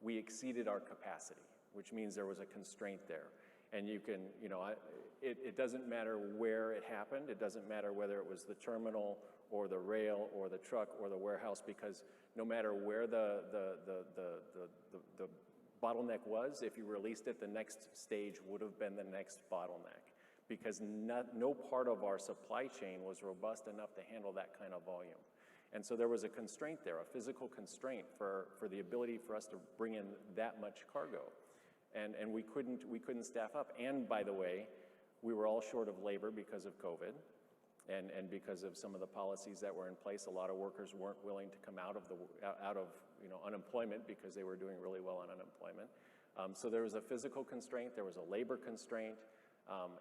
we exceeded our capacity, which means there was a constraint there. And you can, you know, it doesn't matter where it happened. It doesn't matter whether it was the terminal or the rail or the truck or the warehouse, because no matter where the bottleneck was, if you released it, the next stage would have been the next bottleneck, because no part of our supply chain was robust enough to handle that kind of volume. And so there was a constraint there, a physical constraint for the ability for us to bring in that much cargo. And we couldn't staff up. And by the way, we were all short of labor because of COVID and because of some of the policies that were in place. A lot of workers weren't willing to come out of you know, unemployment because they were doing really well on unemployment. So there was a physical constraint, there was a labor constraint,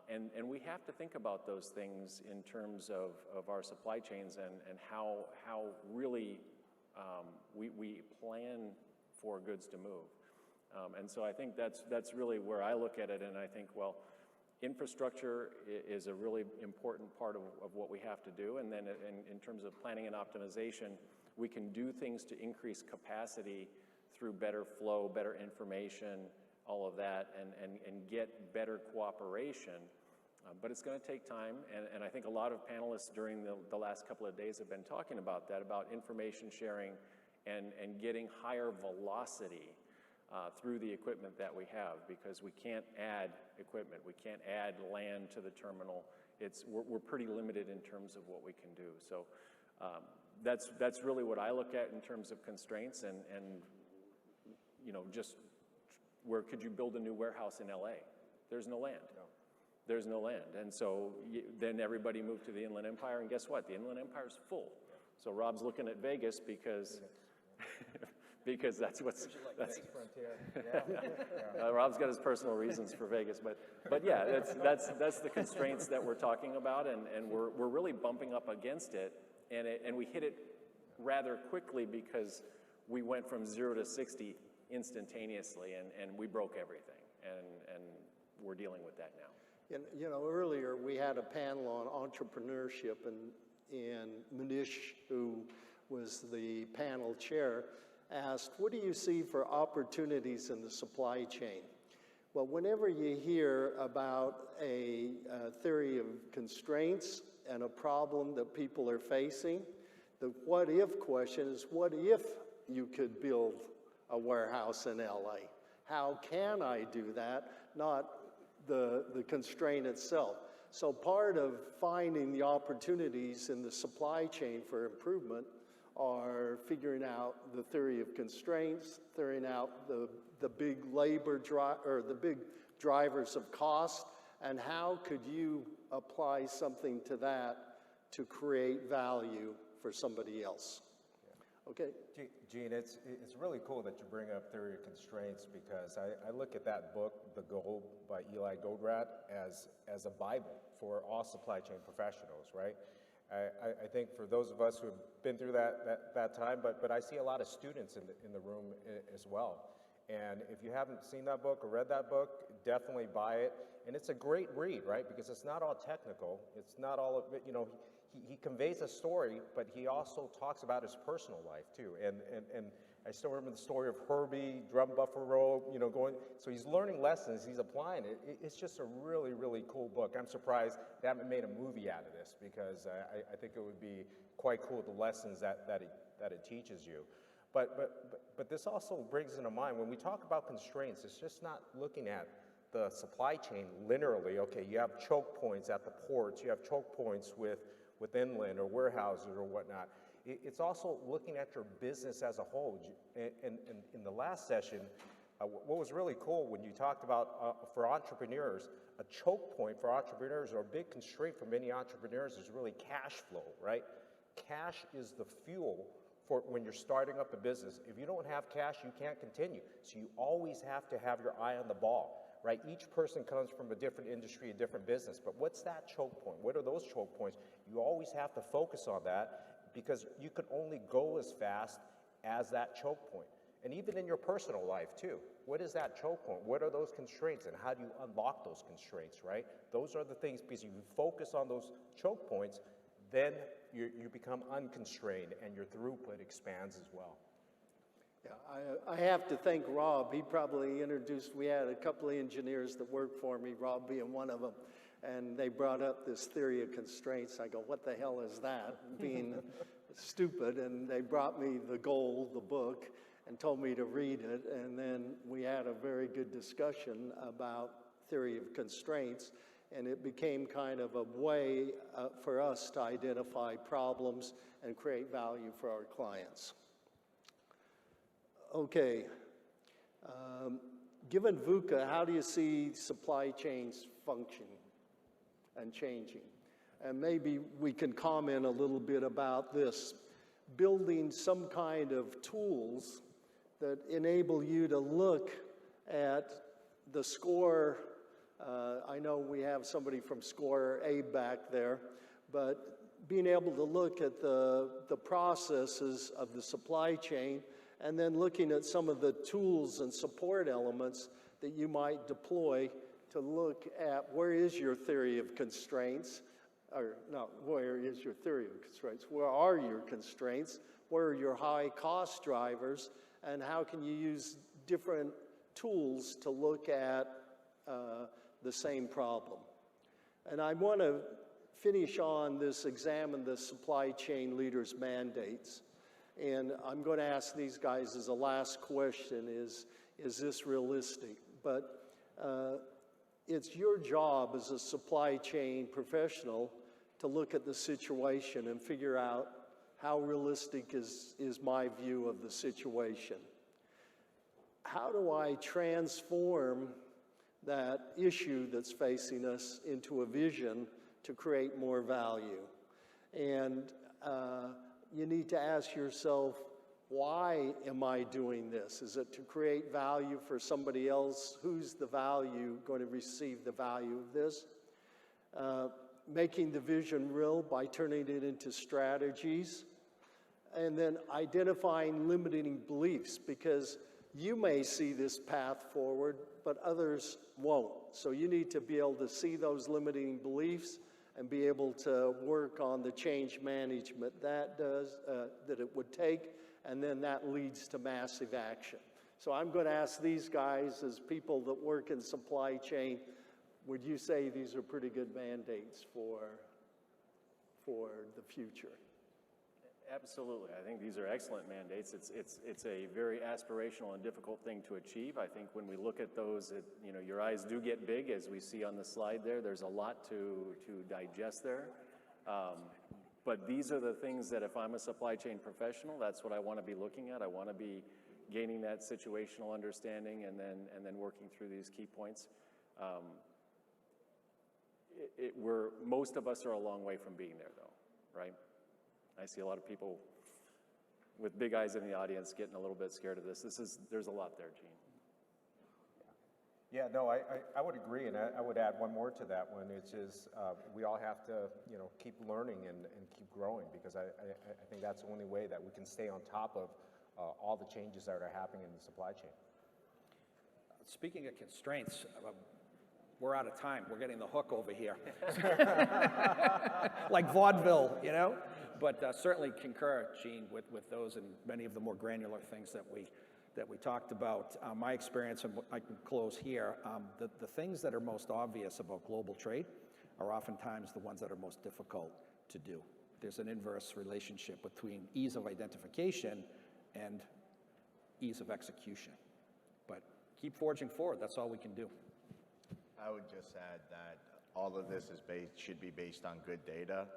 and we have to think about those things in terms of our supply chains and how really we plan for goods to move. And so I think that's really where I look at it, and I think, well, infrastructure is a really important part of what we have to do, and then in terms of planning and optimization, we can do things to increase capacity through better flow, better information, all of that, and get better cooperation. But it's going to take time, and I think a lot of panelists during the last couple of days have been talking about that, about information sharing and getting higher velocity through the equipment that we have, because we can't add equipment, we can't add land to the terminal. We're pretty limited in terms of what we can do. So that's really what I look at in terms of constraints, and you know, just where could you build a new warehouse in LA? There's no land. No. There's no land. And so then everybody moved to the Inland Empire, and guess what? The Inland Empire's full. So Rob's looking at Vegas because because that's what's Rob's got his personal reasons for Vegas, but yeah, that's the constraints that we're talking about, and we're really bumping up against it, and we hit it rather quickly because we went from 0 to 60 instantaneously, and we broke everything, and we're dealing with that now. And, you know, earlier we had a panel on entrepreneurship, and Manish, who was the panel chair, asked, what do you see for opportunities in the supply chain? Well, whenever you hear about a theory of constraints and a problem that people are facing, the what if question is, what if you could build a warehouse in LA? How can I do that? Not the constraint itself. So part of finding the opportunities in the supply chain for improvement are figuring out the theory of constraints, figuring out the big the big drivers of cost, and how could you apply something to that to create value for somebody else. Okay. Gene, it's really cool that you bring up theory of constraints, because I look at that book, The Goal by Eli Goldratt, as a Bible for all supply chain professionals, right? I think for those of us who have been through that time, but I see a lot of students in the room as well. And if you haven't seen that book or read that book, definitely buy it. And it's a great read, right? Because it's not all technical. It's not all of it, you know, he conveys a story, but he also talks about his personal life too. And I still remember the story of Herbie, drum buffalo, you know, going, so he's learning lessons, he's applying it. It's just a really, really cool book. I'm surprised they haven't made a movie out of this, because I think it would be quite cool, the lessons that it teaches you. But this also brings into mind, when we talk about constraints, it's just not looking at the supply chain linearly. Okay, you have choke points at the ports, you have choke points with inland or warehouses or whatnot. It's also looking at your business as a whole. And in the last session, what was really cool when you talked about, for entrepreneurs, a choke point for entrepreneurs, or a big constraint for many entrepreneurs, is really cash flow, right? Cash is the fuel for when you're starting up a business. If you don't have cash, you can't continue. So you always have to have your eye on the ball, right? Each person comes from a different industry, a different business, but what's that choke point? What are those choke points? You always have to focus on that, because you can only go as fast as that choke point. And even in your personal life too, what is that choke point? What are those constraints, and how do you unlock those constraints, right? Those are the things, because if you focus on those choke points, then you become unconstrained and your throughput expands as well. Yeah, I have to thank Rob. He probably introduced, we had a couple of engineers that worked for me, Rob being one of them, and they brought up this theory of constraints. I go, what the hell is that? Being stupid, and they brought me the goal, the book, and told me to read it, and then we had a very good discussion about theory of constraints, and it became kind of a way for us to identify problems and create value for our clients. Okay, given VUCA, how do you see supply chains functioning and changing? And maybe we can comment a little bit about this. Building some kind of tools that enable you to look at the score. I know we have somebody from Score A back there, but being able to look at the processes of the supply chain, and then looking at some of the tools and support elements that you might deploy to look at where is your theory of constraints, or no, where is your theory of constraints? Where are your constraints? Where are your high cost drivers? And how can you use different tools to look at the same problem? And I want to finish on this, examine the supply chain leaders' mandates. And I'm going to ask these guys as a last question, is this realistic? But it's your job as a supply chain professional to look at the situation and figure out how realistic is my view of the situation. How do I transform that issue that's facing us into a vision to create more value? And you need to ask yourself, why am I doing this? Is it to create value for somebody else? Who's the value going to receive the value of this? Making the vision real by turning it into strategies. And then identifying limiting beliefs, because you may see this path forward, but others won't. So you need to be able to see those limiting beliefs and be able to work on the change management that it would take, and then that leads to massive action. So I'm going to ask these guys, as people that work in supply chain, would you say these are pretty good mandates for the future? Absolutely. I think these are excellent mandates. It's a very aspirational and difficult thing to achieve. I think when we look at those, your eyes do get big, as we see on the slide there. There's a lot to digest there. But these are the things that if I'm a supply chain professional, that's what I want to be looking at. I want to be gaining that situational understanding and then working through these key points. Most of us are a long way from being there, though, right? I see a lot of people with big eyes in the audience getting a little bit scared of this. There's a lot there, Gene. Yeah, no, I would agree, and I would add one more to that one, which is we all have to, keep learning and keep growing, because I think that's the only way that we can stay on top of all the changes that are happening in the supply chain. Speaking of constraints, we're out of time. We're getting the hook over here. Like vaudeville, But certainly concur, Gene, with those and many of the more granular things that we talked about. My experience, and I can close here, the things that are most obvious about global trade are oftentimes the ones that are most difficult to do. There's an inverse relationship between ease of identification and ease of execution. But keep forging forward. That's all we can do. I would just add that all of this should be based on good data.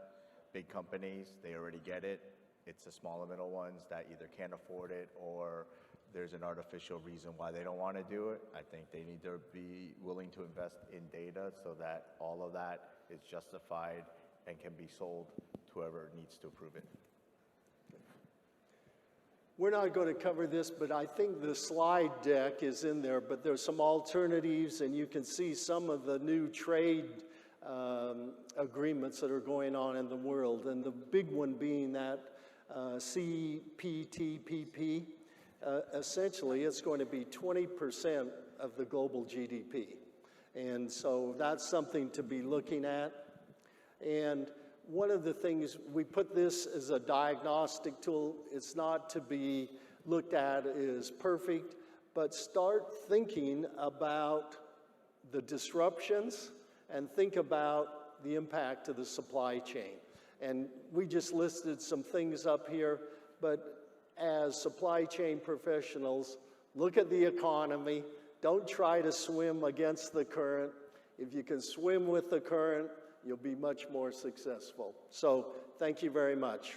Big companies, they already get it. It's the smaller middle ones that either can't afford it or there's an artificial reason why they don't want to do it. I think they need to be willing to invest in data so that all of that is justified and can be sold to whoever needs to approve it. We're not going to cover this, but I think the slide deck is in there, but there's some alternatives, and you can see some of the new trade agreements that are going on in the world, and the big one being that CPTPP. Essentially, it's going to be 20% of the global GDP. And so that's something to be looking at. And one of the things, we put this as a diagnostic tool. It's not to be looked at as perfect, but start thinking about the disruptions and think about the impact of the supply chain. And we just listed some things up here, but as supply chain professionals, look at the economy. Don't try to swim against the current. If you can swim with the current, you'll be much more successful. So thank you very much.